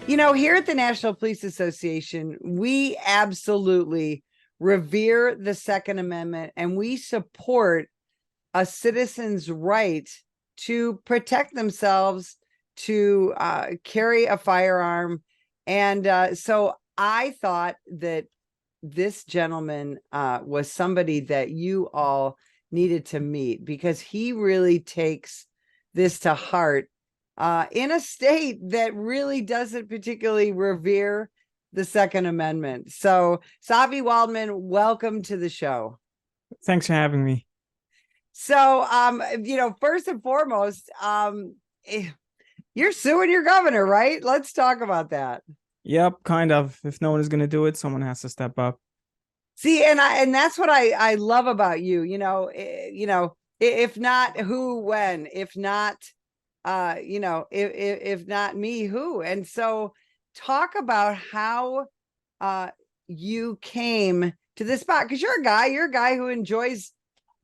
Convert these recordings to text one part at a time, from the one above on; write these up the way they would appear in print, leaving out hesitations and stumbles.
Here at the National Police Association, we absolutely revere the Second Amendment and we support a citizen's right to protect themselves, to carry a firearm. And so I thought that this gentleman was somebody that you all needed to meet because he really takes this to heart in a state that really doesn't particularly revere the Second Amendment. So, Tzvi Waldman, welcome to the show. Thanks for having me. So, first and foremost, you're suing your governor, right? Let's talk about that. Yep, kind of. If no one is going to do it, someone has to step up. See, and that's what I love about you. If not who, when, if not, if not me, who. And so, talk about how you came to this spot, because you're a guy who enjoys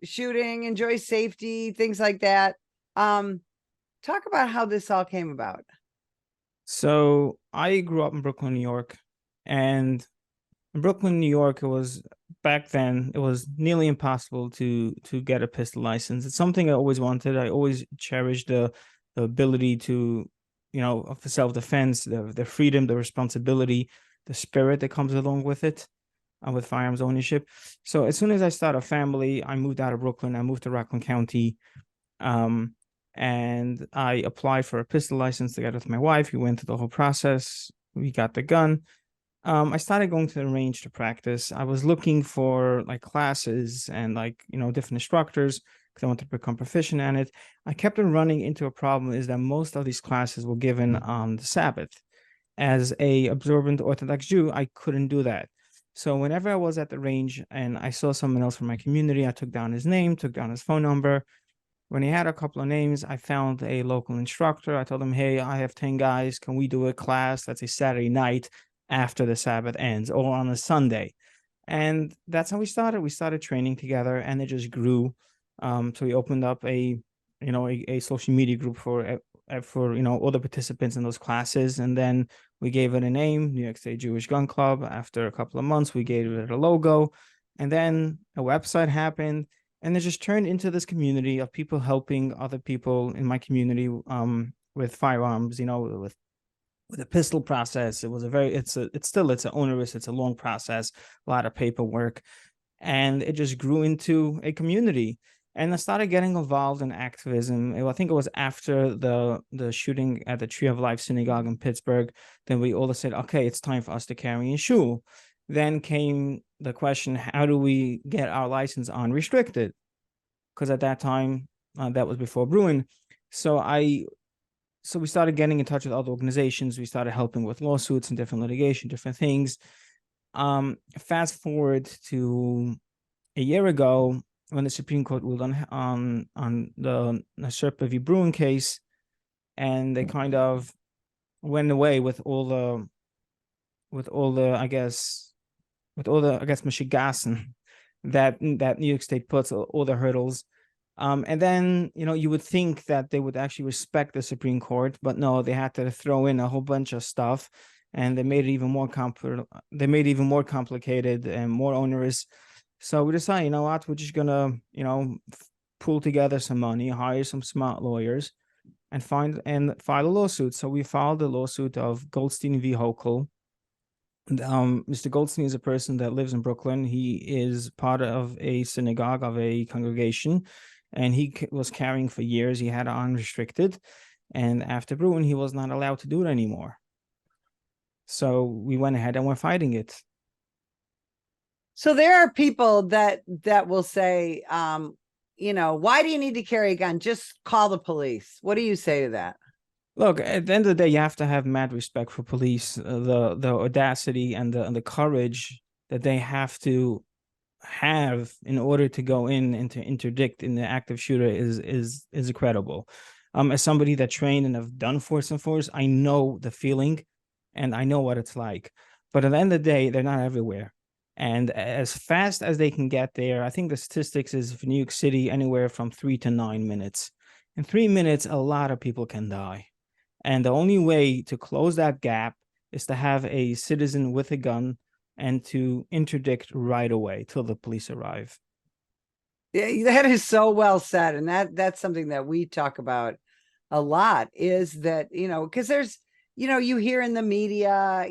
shooting, enjoys safety, things like that. Talk about how this all came about. So I grew up in Brooklyn, New York, and in Brooklyn, New York, back then it was nearly impossible to get a pistol license. It's something I always wanted. I always cherished the ability to, for self-defense, the freedom, the responsibility, the spirit that comes along with it, with firearms ownership. So as soon as I started a family, I moved out of Brooklyn. I moved to Rockland County. And I applied for a pistol license together with my wife. We went through the whole process. We got the gun. I started going to the range to practice. I was looking for classes and different instructors because I wanted to become proficient in it. I kept on running into a problem is that most of these classes were given on the Sabbath. As a observant Orthodox Jew, I couldn't do that. So whenever I was at the range and I saw someone else from my community, I took down his name, took down his phone number. When he had a couple of names, I found a local instructor. I told him, hey, I have 10 guys. Can we do a class? That's a Saturday night after the Sabbath ends or on a Sunday. And that's how we started. We started training together and it just grew. So we opened up a social media group for all the participants in those classes. And then we gave it a name, New York State Jewish Gun Club. After a couple of months, we gave it a logo. And then a website happened. And it just turned into this community of people helping other people in my community with firearms, with the pistol process. It was it's an onerous, it's a long process, a lot of paperwork. And it just grew into a community. And I started getting involved in activism. I think it was after the shooting at the Tree of Life Synagogue in Pittsburgh. Then we all said, okay, it's time for us to carry in shul. Then came the question, how do we get our license unrestricted? Because at that time, that was before Bruin. So we started getting in touch with other organizations. We started helping with lawsuits and different litigation, different things. Fast forward to a year ago when the Supreme Court ruled on the Sherpa v. Bruin case, and they kind of went away with all the Michigassen that New York State puts, all the hurdles. And then, you would think that they would actually respect the Supreme Court, but no, they had to throw in a whole bunch of stuff and they made it even more complicated and more onerous. So we decided, what, we're just gonna, pool together some money, hire some smart lawyers and file a lawsuit. So we filed the lawsuit of Goldstein v. Hochul. Mr. Goldstein is a person that lives in Brooklyn. He is part of a synagogue, of a congregation, and he was carrying for years. He had it unrestricted, and after Bruin, he was not allowed to do it anymore. So we went ahead and we're fighting it. So there are people that will say, why do you need to carry a gun? Just call the police. What do you say to that? Look, at the end of the day, you have to have mad respect for police, the audacity and the courage that they have to have in order to go in and to interdict in the active shooter is incredible. As somebody that trained and have done force and force, I know the feeling and I know what it's like. But at the end of the day, they're not everywhere. And as fast as they can get there, I think the statistics is for New York City anywhere from 3 to 9 minutes. In 3 minutes, a lot of people can die. And the only way to close that gap is to have a citizen with a gun and to interdict right away till the police arrive. Yeah, that is so well said. And that's something that we talk about a lot, is that, because there's, you hear in the media,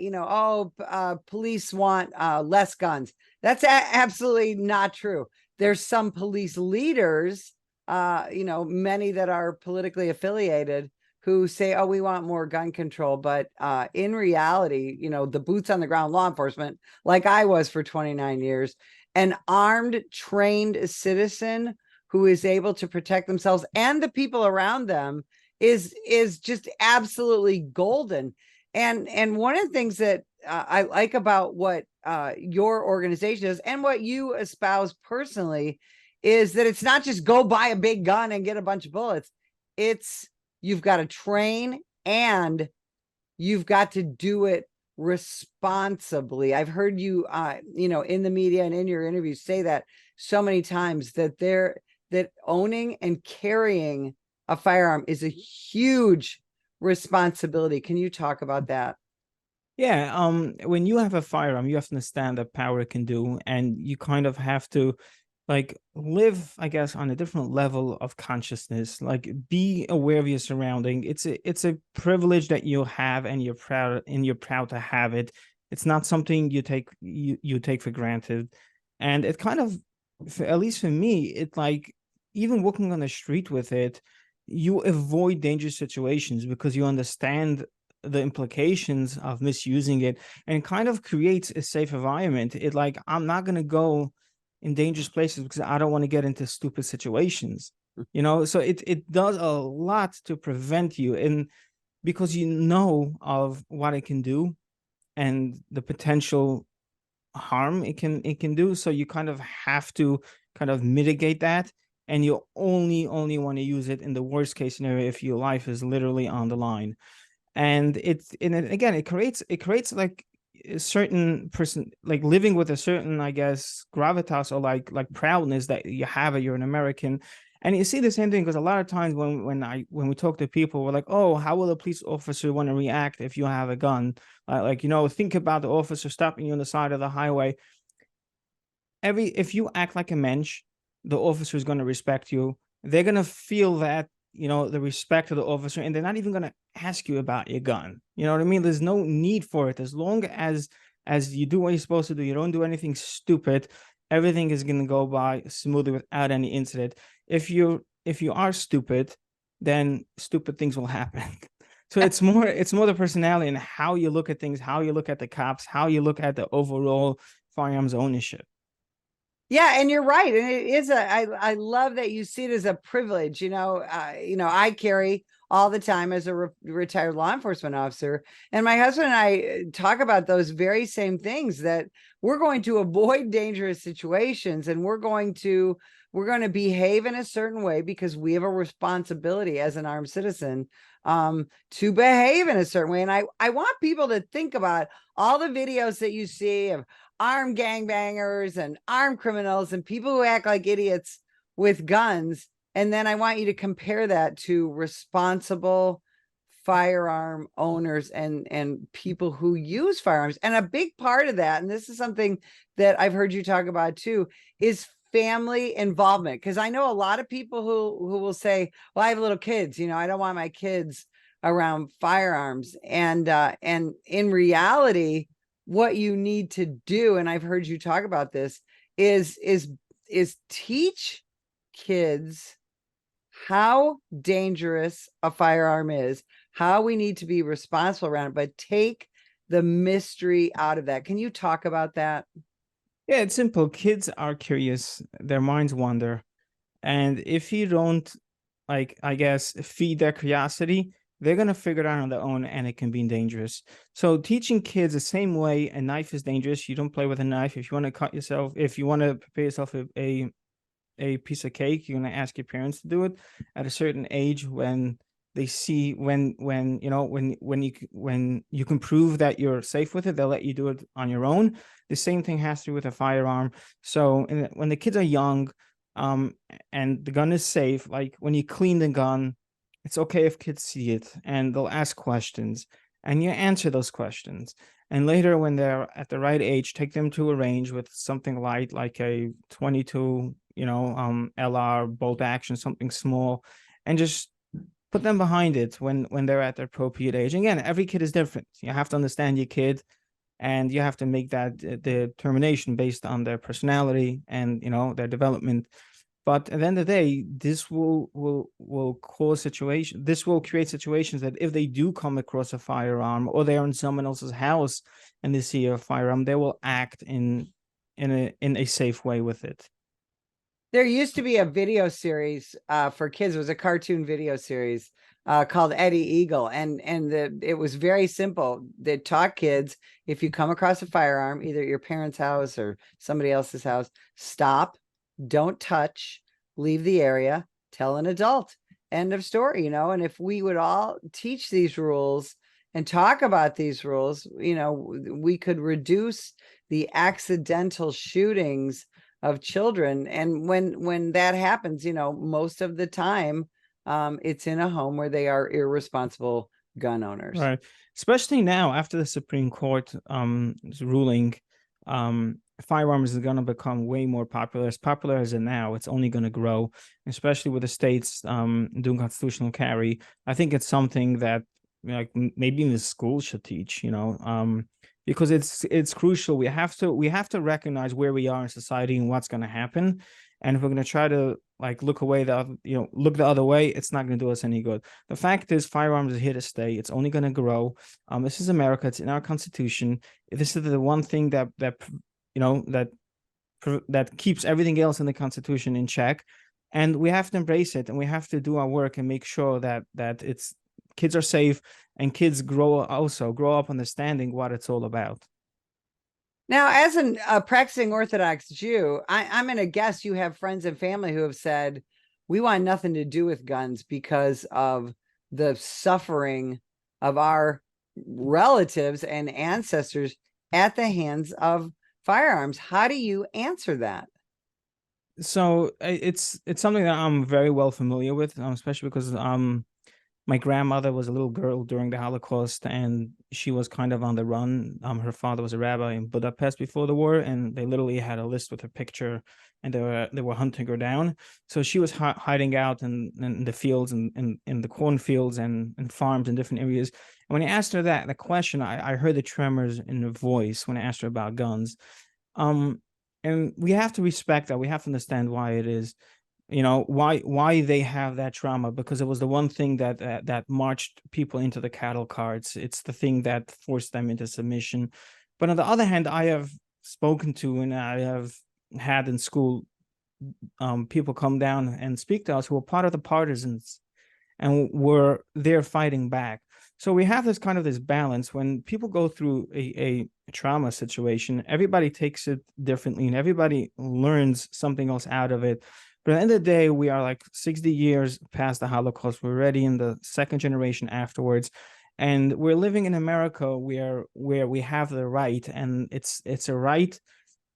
police want less guns. That's absolutely not true. There's some police leaders, many that are politically affiliated, who say, oh, we want more gun control. But in reality, the boots on the ground law enforcement, like I was for 29 years, an armed, trained citizen who is able to protect themselves and the people around them is just absolutely golden. And one of the things that I like about what your organization is and what you espouse personally is that it's not just go buy a big gun and get a bunch of bullets. It's you've got to train and you've got to do it responsibly. I've heard you, in the media and in your interviews say that so many times, that owning and carrying a firearm is a huge responsibility. Can you talk about that? Yeah, when you have a firearm, you have to understand the power it can do, and you kind of have to like live, I guess, on a different level of consciousness. Like be aware of your surrounding. It's a privilege that you have, and you're proud to have it. It's not something you take for granted. And it kind of, at least for me, it like even walking on the street with it, you avoid dangerous situations because you understand the implications of misusing it, and kind of creates a safe environment. It like, I'm not going to go in dangerous places because I don't want to get into stupid situations, so it does a lot to prevent you, and because you know of what it can do and the potential harm it can do, so you kind of have to kind of mitigate that, and you only want to use it in the worst case scenario if your life is literally on the line. And again, it creates like a certain person, like living with a certain, I guess, gravitas, or like proudness that you have it, you're an American. And you see the same thing because a lot of times when we talk to people, we're like, oh, how will a police officer want to react if you have a gun? Think about the officer stopping you on the side of the highway. If you act like a mensch, the officer is going to respect you. They're going to feel that, the respect of the officer, and they're not even going to ask you about your gun. You know what I mean? There's no need for it. As long as you do what you're supposed to do, you don't do anything stupid, everything is going to go by smoothly without any incident. If you are stupid, then stupid things will happen. So it's more the personality and how you look at things, how you look at the cops, how you look at the overall firearms ownership. Yeah, and you're right. And it is I love that you see it as a privilege. I carry all the time as a retired law enforcement officer. And my husband and I talk about those very same things, that we're going to avoid dangerous situations, and we're going to behave in a certain way because we have a responsibility as an armed citizen to behave in a certain way. And I want people to think about all the videos that you see of armed gangbangers and armed criminals and people who act like idiots with guns. And then I want you to compare that to responsible firearm owners and people who use firearms. And a big part of that, and this is something that I've heard you talk about too, is family involvement. Because I know a lot of people who will say, well, I have little kids, I don't want my kids around firearms. And in reality, what you need to do, and I've heard you talk about this, is teach kids how dangerous a firearm is, how we need to be responsible around it, but take the mystery out of that. Can you talk about that? Yeah, it's simple. Kids are curious, their minds wander. And if you don't, like, I guess, feed their curiosity, they're going to figure it out on their own, and it can be dangerous. So teaching kids the same way a knife is dangerous. You don't play with a knife. If you want to cut yourself, if you want to prepare yourself a piece of cake, you're going to ask your parents to do it at a certain age, when they see when you can prove that you're safe with it, they'll let you do it on your own. The same thing has to do with a firearm. So when the kids are young, and the gun is safe, like when you clean the gun, it's okay if kids see it and they'll ask questions. and you answer those questions. And later, when they're at the right age, take them to a range with something light, like a 22, LR bolt action, something small, and just put them behind it when they're at the appropriate age. Again, every kid is different. You have to understand your kid, and you have to make that determination based on their personality and their development. But at the end of the day, this will cause situation. This will create situations that if they do come across a firearm, or they are in someone else's house and they see a firearm, they will act in a safe way with it. There used to be a video series for kids. It was a cartoon video series called Eddie Eagle, and it was very simple. They taught kids, if you come across a firearm, either at your parents' house or somebody else's house, stop, don't touch, leave the area, tell an adult. End of story. And if we would all teach these rules and talk about these rules, we could reduce the accidental shootings of children. And when that happens, most of the time, it's in a home where they are irresponsible gun owners. Right. Especially now, after the Supreme Court ruling, firearms is going to become way more popular. As popular as it now, it's only going to grow, especially with the states doing constitutional carry. I think it's something that maybe the schools should teach, because it's crucial. We have to recognize where we are in society and what's going to happen. And if we're going to try to look away, look the other way, it's not going to do us any good. The fact is, firearms are here to stay. It's only going to grow. This is America. It's in our Constitution. This is the one thing that keeps everything else in the Constitution in check. And we have to embrace it, and we have to do our work and make sure that it's kids are safe, and kids grow up understanding what it's all about. Now, as a practicing Orthodox Jew, I'm going to guess you have friends and family who have said, we want nothing to do with guns because of the suffering of our relatives and ancestors at the hands of firearms. How do you answer that? So it's something that I'm very well familiar with, especially because my grandmother was a little girl during the Holocaust, and she was kind of on the run. Her father was a rabbi in Budapest before the war, and they literally had a list with her picture, and they were hunting her down. So she was hiding out in the fields and in the cornfields and farms in different areas. And when I asked her the question, I heard the tremors in her voice when I asked her about guns. And we have to respect that. We have to understand why it is. Why they have that trauma, because it was the one thing that marched people into the cattle carts. It's the thing that forced them into submission. But on the other hand, I have spoken to, and I have had in school, people come down and speak to us who were part of the partisans and were there fighting back. So we have this balance. When people go through a trauma situation, everybody takes it differently, and everybody learns something else out of it. But at the end of the day, we are 60 years past the Holocaust. We're already in the second generation afterwards. And we're living in America where we have the right, and it's a right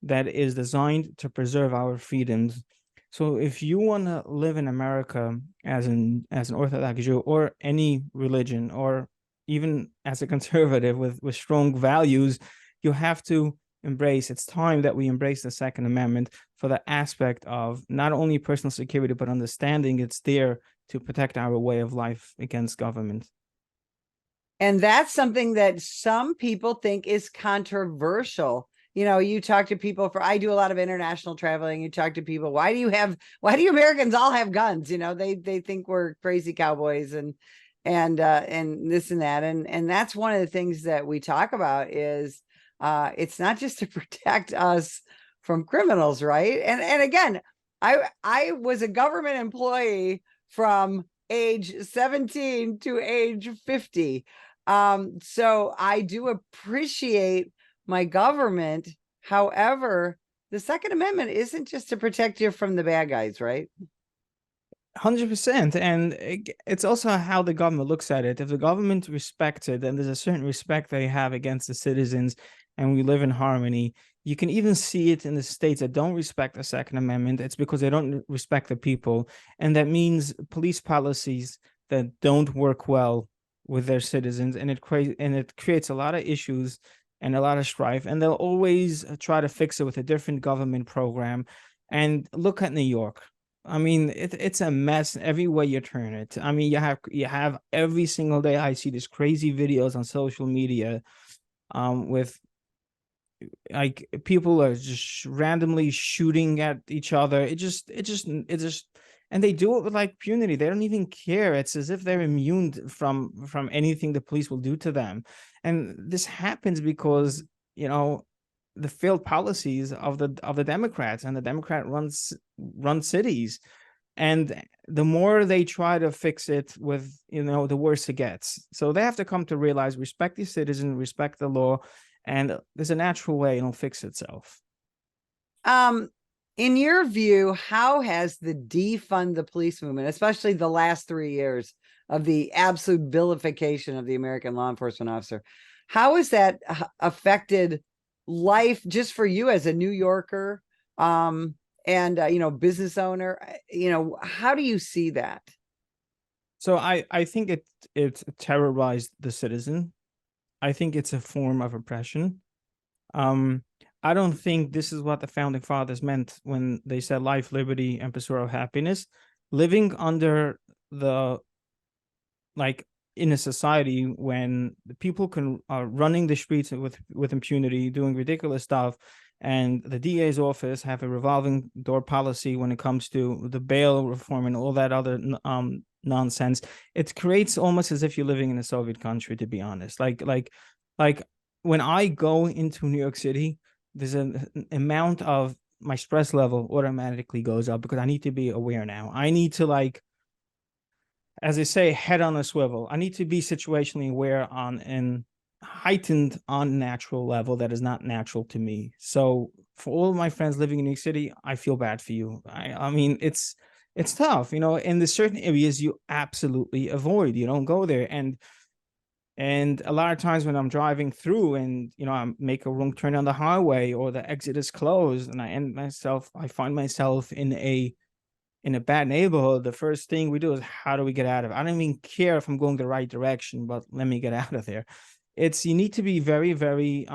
that is designed to preserve our freedoms. So if you want to live in America as an Orthodox Jew, or any religion, or even as a conservative with strong values, you have to it's time that we embrace the Second Amendment for the aspect of not only personal security, but understanding it's there to protect our way of life against government. And that's something that some people think is controversial. You talk to people I do a lot of international traveling. You talk to people, why do Americans all have guns? They think we're crazy cowboys and this and that. And that's one of the things that we talk about is, it's not just to protect us from criminals, right? And again, I was a government employee from age 17 to age 50. So I do appreciate my government. However, the Second Amendment isn't just to protect you from the bad guys, right? 100%. And it's also how the government looks at it. If the government respects it, and there's a certain respect they have against the citizens, and we live in harmony, you can even see it in the states that don't respect the Second Amendment. It's because they don't respect the people. And that means police policies that don't work well with their citizens, and it creates a lot of issues and a lot of strife, and they'll always try to fix it with a different government program. And look at New York. I mean, it's a mess every way you turn it. I mean, you have every single day I see these crazy videos on social media, with like people are just randomly shooting at each other. And they do it with like impunity. They don't even care. It's as if they're immune from anything the police will do to them. And this happens because, the failed policies of the Democrats, and the Democrat run cities. And the more they try to fix it with, the worse it gets. So they have to come to realize, respect the citizen, respect the law, and there's a natural way it'll fix itself. In your view, how has the defund the police movement, especially the last 3 years of the absolute vilification of the American law enforcement officer, how has that affected life just for you as a New Yorker, and business owner? How do you see that? So I think it terrorized the citizen. I think it's a form of oppression. I don't think this is what the founding fathers meant when they said life, liberty, and pursuit of happiness. Living under in a society when the people are running the streets with impunity, doing ridiculous stuff, and the DA's office have a revolving door policy when it comes to the bail reform and all that other nonsense. It creates almost as if you're living in a Soviet country, to be honest. Like when I go into New York City, there's an amount of my stress level automatically goes up because I need to be aware now. I need to, as I say, head on a swivel. I need to be situationally aware on an heightened, unnatural level that is not natural to me. So for all of my friends living in New York City, I feel bad for you. I mean, it's tough, in the certain areas you absolutely avoid. You don't go there. And a lot of times when I'm driving through and, I make a wrong turn on the highway or the exit is closed and I find myself in a bad neighborhood, the first thing we do is, how do we get out of it? I don't even care if I'm going the right direction, but let me get out of there. You need to be very, very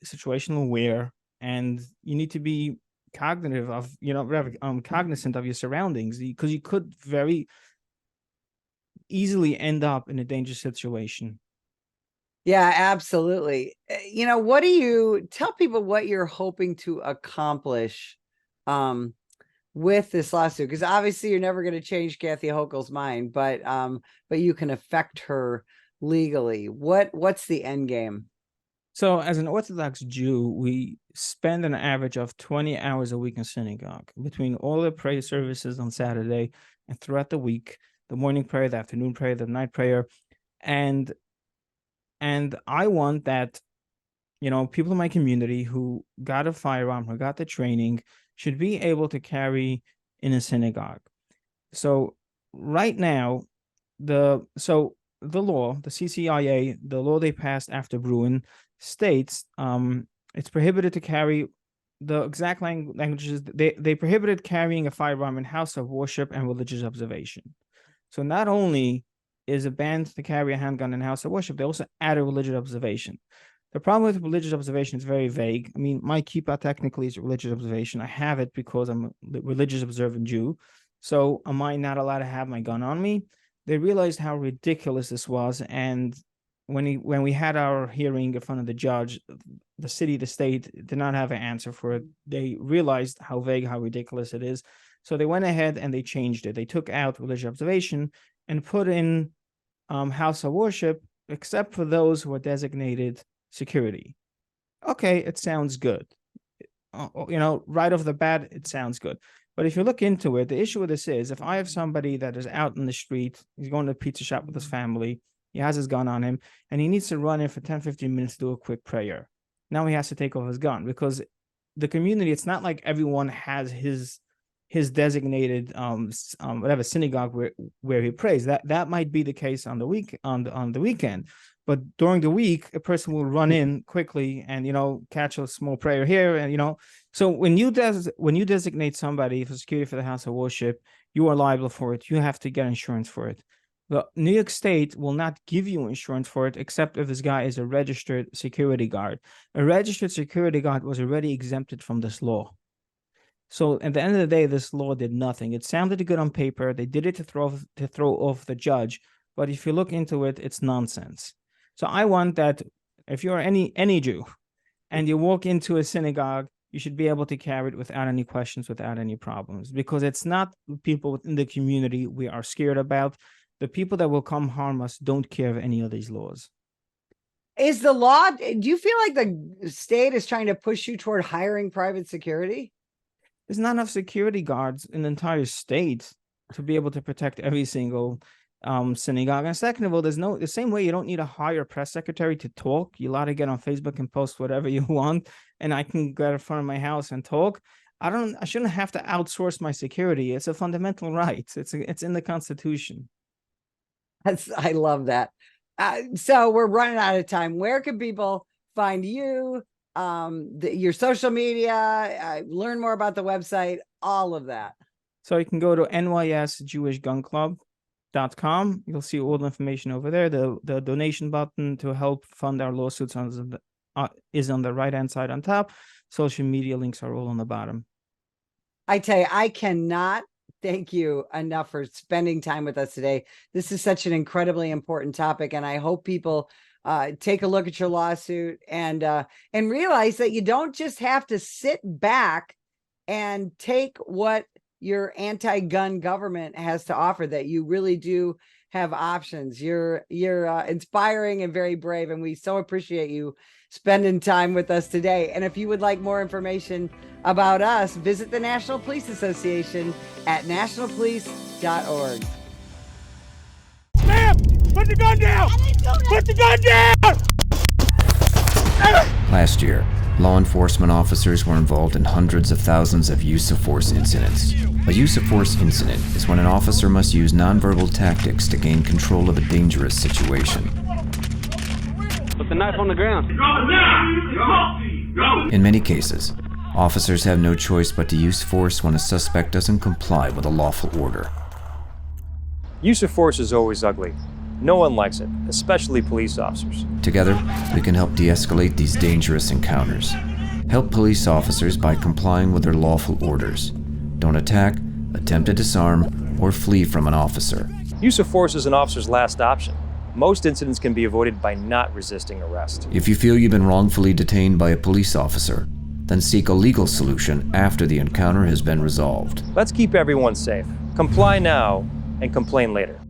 situational aware, and you need to be cognitive of, cognizant of your surroundings, because you could very easily end up in a dangerous situation. Yeah, absolutely. What do you tell people what you're hoping to accomplish with this lawsuit? Because obviously you're never going to change Kathy Hochul's mind, but you can affect her legally. What's the end game? So as an Orthodox Jew, we spend an average of 20 hours a week in synagogue between all the prayer services on Saturday and throughout the week, the morning prayer, the afternoon prayer, the night prayer. And I want that, people in my community who got a firearm, who got the training, should be able to carry in a synagogue. So right now, the law, the CCIA, the law they passed after Bruin, states it's prohibited to carry. The exact languages, they prohibited carrying a firearm in house of worship and religious observation. So not only is a ban to carry a handgun in house of worship, they also add a religious observation. The problem with religious observation is very vague. I mean, my kippah technically is a religious observation. I have it because I'm a religious observant Jew. So am I not allowed to have my gun on me? They realized how ridiculous this was. And when we had our hearing in front of the judge, the city, the state did not have an answer for it. They realized how vague, how ridiculous it is. So they went ahead and they changed it. They took out religious observation and put in house of worship, except for those who are designated security. Okay, it sounds good. Right off the bat, it sounds good. But if you look into it, the issue with this is, if I have somebody that is out in the street, he's going to a pizza shop with his family, he has his gun on him, and he needs to run in for 10, 15 minutes to do a quick prayer. Now he has to take off his gun, because the community, it's not like everyone has his designated whatever synagogue where he prays. That might be the case on the weekend, but during the week a person will run in quickly and catch a small prayer here, and so when you designate somebody for security for the house of worship, you are liable for it. You have to get insurance for it. Well, New York State will not give you insurance for it except if this guy is a registered security guard. A registered security guard was already exempted from this law. So at the end of the day, this law did nothing. It sounded good on paper. They did it to throw off the judge. But if you look into it, it's nonsense. So I want that if you're any Jew and you walk into a synagogue, you should be able to carry it without any questions, without any problems, because it's not people within the community we are scared about. The people that will come harm us don't care of any of these laws. Is the law, do you feel like the state is trying to push you toward hiring private security? There's not enough security guards in the entire state to be able to protect every single synagogue. And second of all, the same way you don't need to hire a press secretary to talk. You're allowed to get on Facebook and post whatever you want, and I can get in front of my house and talk. I shouldn't have to outsource my security. It's a fundamental right. It's in the Constitution. I love that. So we're running out of time. Where can people find you, your social media, learn more about the website, all of that? So you can go to nysjewishgunclub.com. You'll see all the information over there. The donation button to help fund our lawsuits is on the right-hand side on top. Social media links are all on the bottom. I tell you, I cannot thank you enough for spending time with us today. This is such an incredibly important topic, and I hope people take a look at your lawsuit and realize that you don't just have to sit back and take what your anti-gun government has to offer, that you really do have options. You're inspiring and very brave, and we so appreciate you spending time with us today. And if you would like more information about us, visit the National Police Association at nationalpolice.org. Ma'am, put the gun down! Put the gun down! Last year, law enforcement officers were involved in hundreds of thousands of use of force incidents. A use of force incident is when an officer must use nonverbal tactics to gain control of a dangerous situation. Put the knife on the ground. In many cases, officers have no choice but to use force when a suspect doesn't comply with a lawful order. Use of force is always ugly. No one likes it, especially police officers. Together, we can help de-escalate these dangerous encounters. Help police officers by complying with their lawful orders. Don't attack, attempt to disarm, or flee from an officer. Use of force is an officer's last option. Most incidents can be avoided by not resisting arrest. If you feel you've been wrongfully detained by a police officer, then seek a legal solution after the encounter has been resolved. Let's keep everyone safe. Comply now and complain later.